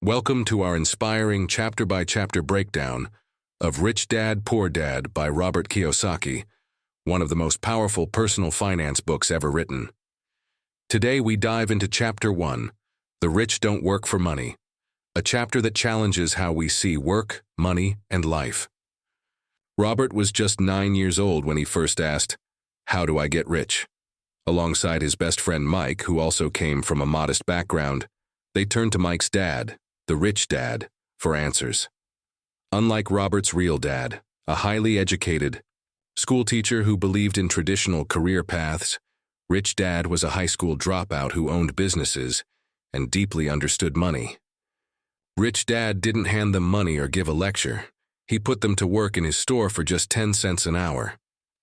Welcome to our inspiring chapter-by-chapter breakdown of Rich Dad, Poor Dad by Robert Kiyosaki, one of the most powerful personal finance books ever written. Today we dive into Chapter 1, The Rich Don't Work for Money, a chapter that challenges how we see work, money, and life. Robert was just 9 years old when he first asked, "How do I get rich?" Alongside his best friend Mike, who also came from a modest background, they turned to Mike's dad, the rich dad, for answers. Unlike Robert's real dad, a highly educated schoolteacher who believed in traditional career paths, Rich Dad was a high school dropout who owned businesses and deeply understood money. Rich Dad didn't hand them money or give a lecture. He put them to work in his store for just 10 cents an hour.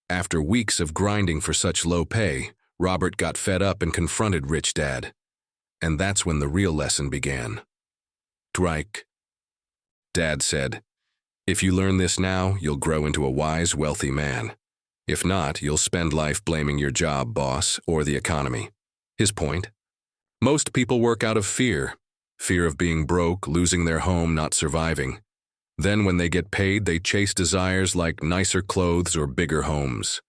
After weeks of grinding for such low pay, Robert got fed up and confronted Rich Dad. And that's when the real lesson began. Strike. Dad said, "If you learn this now, you'll grow into a wise, wealthy man. If not, you'll spend life blaming your job, boss, or the economy." His point? Most people work out of fear. Fear of being broke, losing their home, not surviving. Then when they get paid, they chase desires like nicer clothes or bigger homes.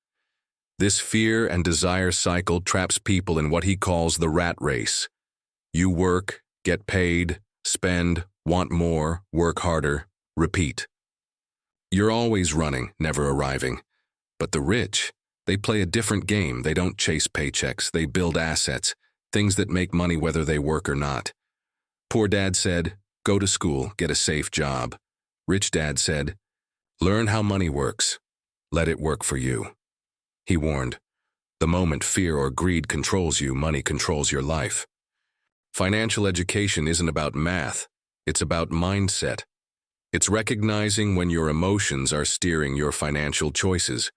This fear and desire cycle traps people in what he calls the rat race. You work, get paid, spend, want more, work harder, repeat. You're always running, never arriving. But the rich, they play a different game. They don't chase paychecks, they build assets, things that make money whether they work or not. Poor Dad said, "Go to school, get a safe job." Rich Dad said, "Learn how money works. Let it work for you." He warned, the moment fear or greed controls you, money controls your life. Financial education isn't about math, it's about mindset. It's recognizing when your emotions are steering your financial choices.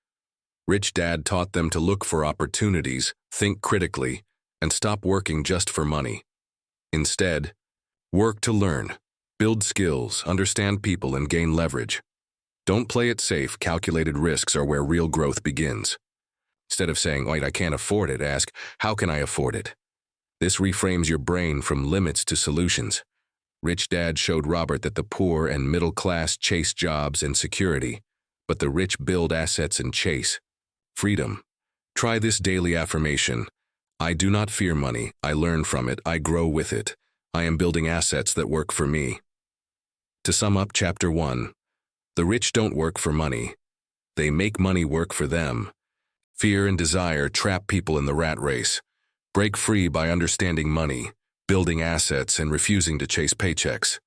Rich Dad taught them to look for opportunities, think critically, and stop working just for money. Instead, work to learn, build skills, understand people, and gain leverage. Don't play it safe. Calculated risks are where real growth begins. Instead of saying, "Wait, I can't afford it," ask, "How can I afford it?" This reframes your brain from limits to solutions. Rich Dad showed Robert that the poor and middle class chase jobs and security, but the rich build assets and chase freedom. Try this daily affirmation. I do not fear money. I learn from it. I grow with it. I am building assets that work for me. To sum up Chapter 1, the rich don't work for money. They make money work for them. Fear and desire trap people in the rat race. Break free by understanding money, building assets, and refusing to chase paychecks.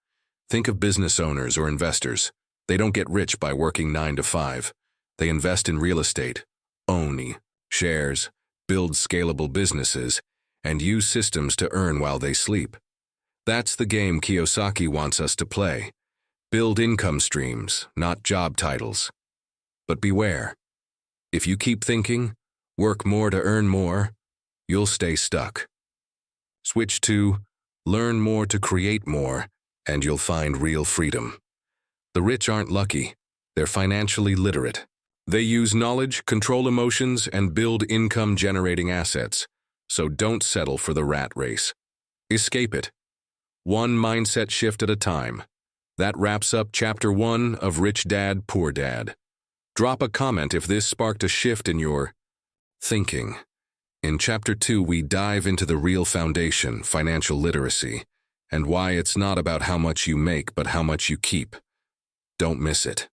Think of business owners or investors. They don't get rich by working 9 to 5. They invest in real estate, own shares, build scalable businesses, and use systems to earn while they sleep. That's the game Kiyosaki wants us to play. Build income streams, not job titles. But beware. If you keep thinking, work more to earn more, you'll stay stuck. Switch to learn more to create more, and you'll find real freedom. The rich aren't lucky. They're financially literate. They use knowledge, control emotions, and build income-generating assets. So don't settle for the rat race. Escape it. One mindset shift at a time. That wraps up Chapter 1 of Rich Dad, Poor Dad. Drop a comment if this sparked a shift in your thinking. In Chapter 2, we dive into the real foundation, financial literacy, and why it's not about how much you make, but how much you keep. Don't miss it.